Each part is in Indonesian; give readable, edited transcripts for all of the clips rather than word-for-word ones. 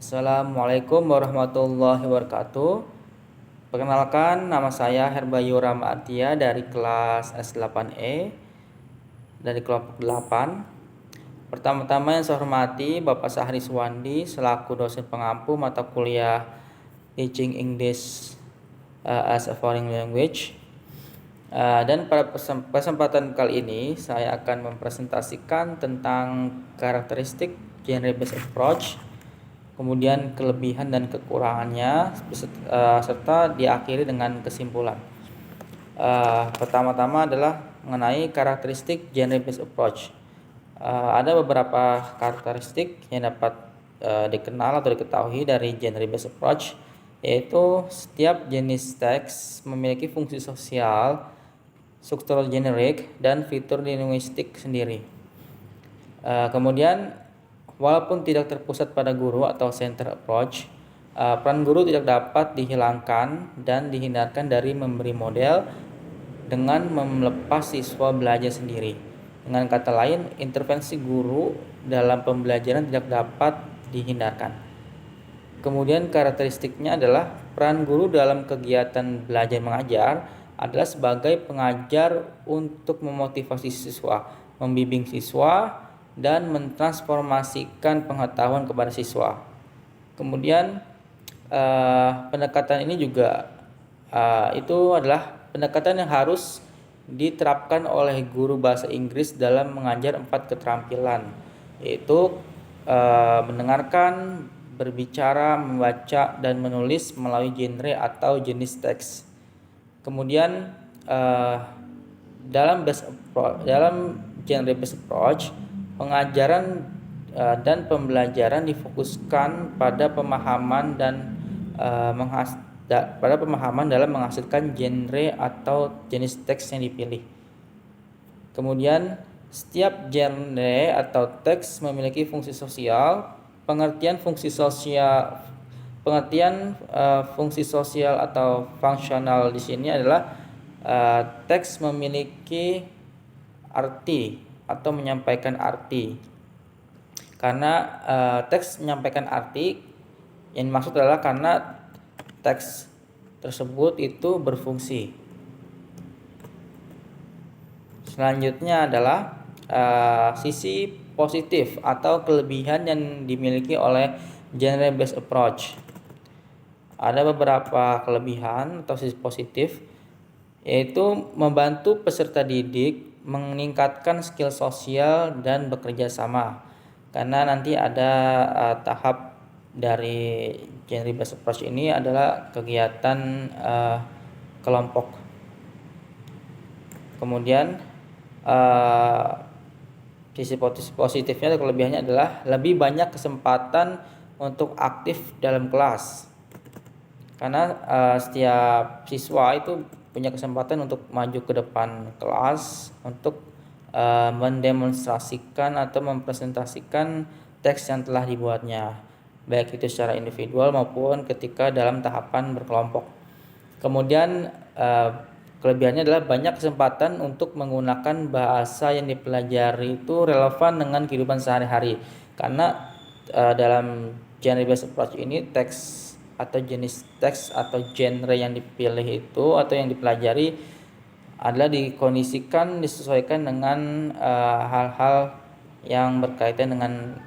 Assalamualaikum warahmatullahi wabarakatuh. Perkenalkan, nama saya Herbayu Rama Artia dari kelas S8E dari kelompok 8. Pertama-tama yang saya hormati Bapak Sahri Suwandi selaku dosen pengampu mata kuliah Teaching English as a Foreign Language. Dan pada kesempatan kali ini saya akan mempresentasikan tentang karakteristik genre-based approach, kemudian kelebihan dan kekurangannya, serta diakhiri dengan kesimpulan. Pertama-tama adalah mengenai karakteristik genre-based approach. Ada beberapa karakteristik yang dapat dikenal atau diketahui dari genre-based approach, yaitu setiap jenis teks memiliki fungsi sosial, struktural generik, dan fitur linguistik sendiri. Kemudian walaupun tidak terpusat pada guru atau center approach, peran guru tidak dapat dihilangkan dan dihindarkan dari memberi model dengan melepas siswa belajar sendiri. Dengan kata lain, intervensi guru dalam pembelajaran tidak dapat dihindarkan. Kemudian karakteristiknya adalah peran guru dalam kegiatan belajar mengajar adalah sebagai pengajar untuk memotivasi siswa, membimbing siswa, dan mentransformasikan pengetahuan kepada siswa. Kemudian pendekatan ini juga itu adalah pendekatan yang harus diterapkan oleh guru bahasa Inggris dalam mengajar 4 keterampilan, yaitu mendengarkan, berbicara, membaca, dan menulis melalui genre atau jenis teks. Kemudian dalam genre based approach, pengajaran dan pembelajaran difokuskan pada pemahaman dan pada pemahaman dalam menghasilkan genre atau jenis teks yang dipilih. Kemudian setiap genre atau teks memiliki fungsi sosial. Pengertian fungsi sosial atau fungsional di sini adalah teks memiliki arti atau menyampaikan arti. Karena teks menyampaikan arti, yang dimaksud adalah karena teks tersebut itu berfungsi. Selanjutnya adalah sisi positif atau kelebihan yang dimiliki oleh genre based approach. Ada beberapa kelebihan atau sisi positif, yaitu membantu peserta didik meningkatkan skill sosial dan bekerja sama. Karena nanti ada tahap dari genre based approach ini adalah kegiatan kelompok. Kemudian sisi positifnya atau kelebihannya adalah lebih banyak kesempatan untuk aktif dalam kelas. Karena setiap siswa itu punya kesempatan untuk maju ke depan kelas untuk mendemonstrasikan atau mempresentasikan teks yang telah dibuatnya, baik itu secara individual maupun ketika dalam tahapan berkelompok. Kemudian kelebihannya adalah banyak kesempatan untuk menggunakan bahasa yang dipelajari itu relevan dengan kehidupan sehari-hari. Karena dalam genre based approach ini teks atau jenis teks atau genre yang dipilih itu atau yang dipelajari adalah dikondisikan, disesuaikan dengan hal-hal yang berkaitan dengan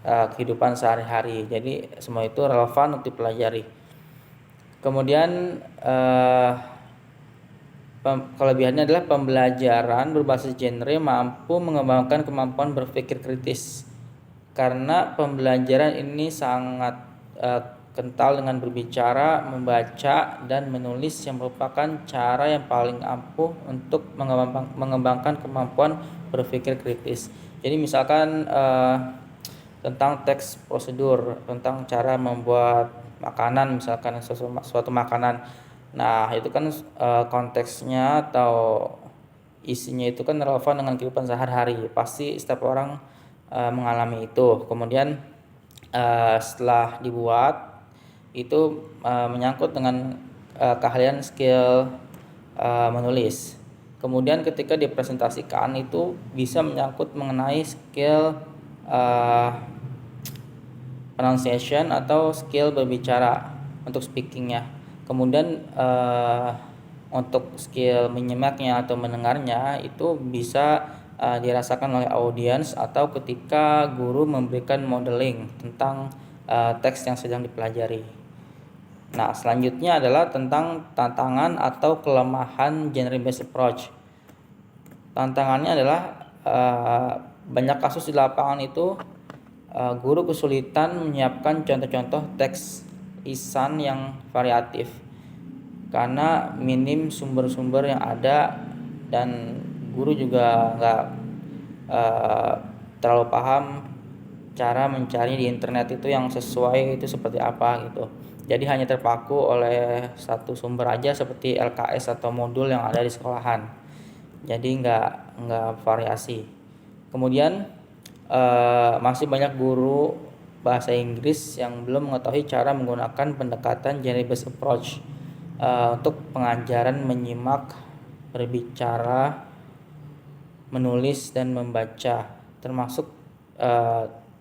kehidupan sehari-hari. Jadi semua itu relevan untuk dipelajari. Kemudian kelebihannya adalah pembelajaran berbasis genre mampu mengembangkan kemampuan berpikir kritis. Karena pembelajaran ini sangat kental dengan berbicara, membaca, dan menulis yang merupakan cara yang paling ampuh untuk mengembangkan kemampuan berpikir kritis. Jadi misalkan tentang teks prosedur, tentang cara membuat makanan, misalkan suatu makanan. Nah, itu kan konteksnya atau isinya itu kan relevan dengan kehidupan sehari-hari. Pasti setiap orang mengalami itu. Kemudian setelah dibuat itu menyangkut dengan keahlian skill menulis. Kemudian ketika dipresentasikan itu bisa menyangkut mengenai skill pronunciation atau skill berbicara untuk speakingnya. Kemudian untuk skill menyimaknya atau mendengarnya itu bisa dirasakan oleh audiens atau ketika guru memberikan modeling tentang teks yang sedang dipelajari. Nah, selanjutnya adalah tentang tantangan atau kelemahan genre based approach. Tantangannya adalah banyak kasus di lapangan itu guru kesulitan menyiapkan contoh-contoh teks lisan yang variatif karena minim sumber-sumber yang ada, dan guru juga nggak terlalu paham cara mencari di internet itu yang sesuai itu seperti apa gitu. Jadi hanya terpaku oleh satu sumber aja seperti LKS atau modul yang ada di sekolahan. Jadi nggak variasi. Kemudian masih banyak guru bahasa Inggris yang belum mengetahui cara menggunakan pendekatan genre based approach untuk pengajaran menyimak, berbicara, menulis dan membaca, termasuk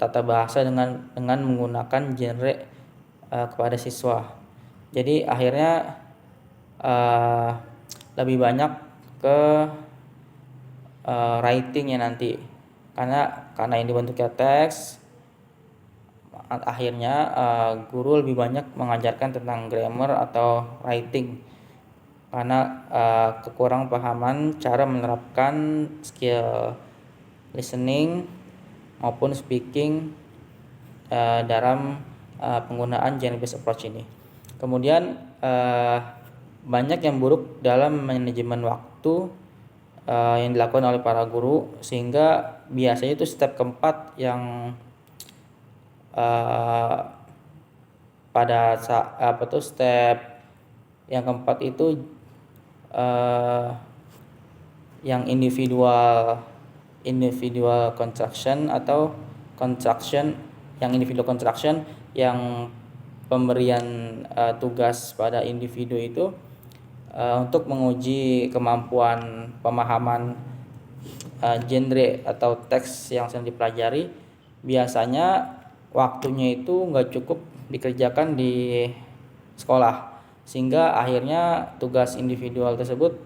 tata bahasa dengan menggunakan genre kepada siswa. Jadi akhirnya lebih banyak ke writing ya nanti, karena ini bentuknya teks. Akhirnya guru lebih banyak mengajarkan tentang grammar atau writing karena kekurang pahaman cara menerapkan skill listening maupun speaking dalam penggunaan genre based approach ini. Kemudian banyak yang buruk dalam manajemen waktu yang dilakukan oleh para guru, sehingga biasanya itu step keempat yang pada step yang keempat itu yang individual construction atau construction yang pemberian tugas pada individu itu untuk menguji kemampuan pemahaman genre atau teks yang sedang dipelajari. Biasanya waktunya itu nggak cukup dikerjakan di sekolah, sehingga akhirnya tugas individual tersebut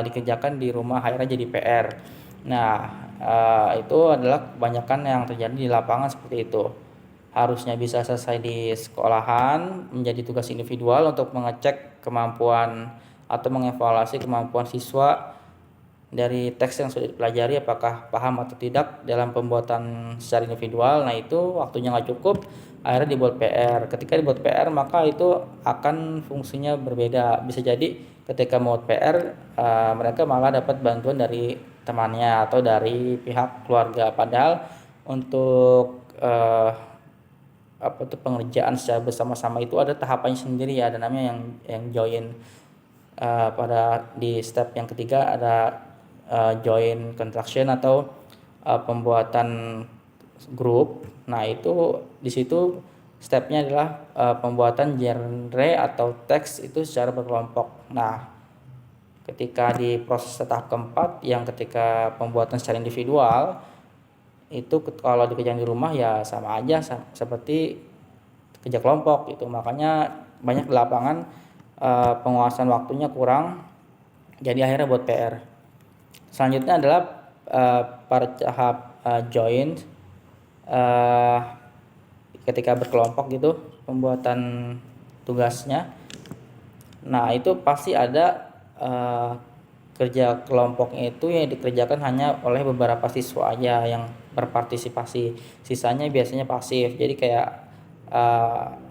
dikerjakan di rumah, akhirnya jadi PR. Nah, itu adalah kebanyakan yang terjadi di lapangan seperti itu. Harusnya bisa selesai di sekolahan menjadi tugas individual untuk mengecek kemampuan atau mengevaluasi kemampuan siswa dari teks yang sudah dipelajari, apakah paham atau tidak dalam pembuatan secara individual. Nah, itu waktunya nggak cukup, akhirnya dibuat PR. Ketika dibuat PR, maka itu akan fungsinya berbeda. Bisa jadi ketika membuat PR mereka malah dapat bantuan dari temannya atau dari pihak keluarga, padahal untuk pengerjaan secara bersama-sama itu ada tahapannya sendiri ya, ada namanya yang join. Pada di step yang ketiga ada join construction atau pembuatan grup. Nah, itu di situ stepnya adalah pembuatan genre atau teks itu secara berkelompok. Nah, ketika di proses tahap keempat yang ketika pembuatan secara individual itu kalau dikerjakan di rumah ya sama aja seperti kerja kelompok itu. Makanya banyak di lapangan penguasaan waktunya kurang, jadi akhirnya buat PR. Selanjutnya adalah pada tahap join ketika berkelompok gitu pembuatan tugasnya. Nah, itu pasti ada kerja kelompoknya itu yang dikerjakan hanya oleh beberapa siswa aja yang berpartisipasi, sisanya biasanya pasif. Jadi kayak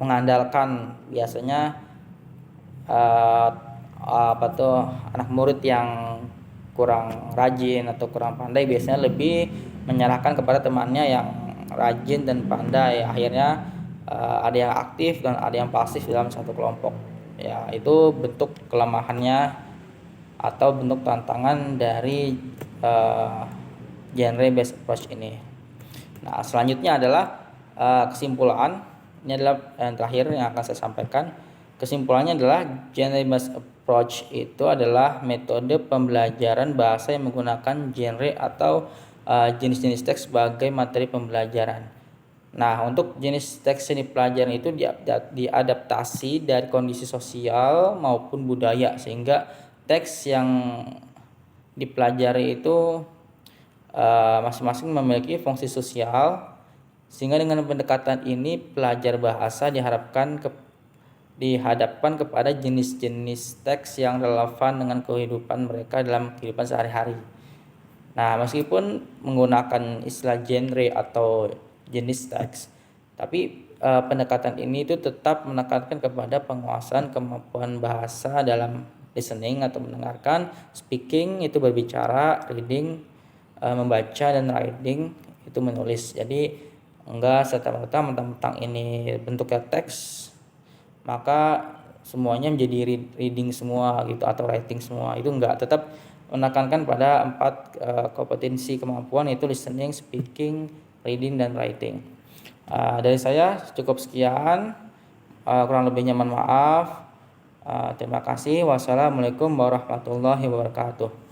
mengandalkan biasanya anak murid yang kurang rajin atau kurang pandai biasanya lebih menyerahkan kepada temannya yang rajin dan pandai. Akhirnya ada yang aktif dan ada yang pasif dalam satu kelompok. Ya, itu bentuk kelemahannya atau bentuk tantangan dari genre based approach ini. Nah, selanjutnya adalah kesimpulan. Ini adalah yang terakhir yang akan saya sampaikan. Kesimpulannya adalah genre based approach itu adalah metode pembelajaran bahasa yang menggunakan genre atau jenis-jenis teks sebagai materi pembelajaran. Nah, untuk jenis teks yang dipelajari itu diadaptasi dari kondisi sosial maupun budaya, sehingga teks yang dipelajari itu masing-masing memiliki fungsi sosial, sehingga dengan pendekatan ini pelajar bahasa dihadapkan kepada jenis-jenis teks yang relevan dengan kehidupan mereka dalam kehidupan sehari-hari. Nah, meskipun menggunakan istilah genre atau jenis teks, tapi pendekatan ini itu tetap menekankan kepada penguasaan kemampuan bahasa dalam listening atau mendengarkan, speaking itu berbicara, reading membaca, dan writing itu menulis. Jadi enggak serta-merta mentang-mentang ini bentuknya teks maka semuanya menjadi reading semua gitu atau writing semua, itu enggak, tetap menekankan pada 4 kompetensi kemampuan, yaitu listening, speaking, reading, dan writing. Dari saya cukup sekian, kurang lebihnya mohon maaf. Terima kasih. Wassalamualaikum warahmatullahi wabarakatuh.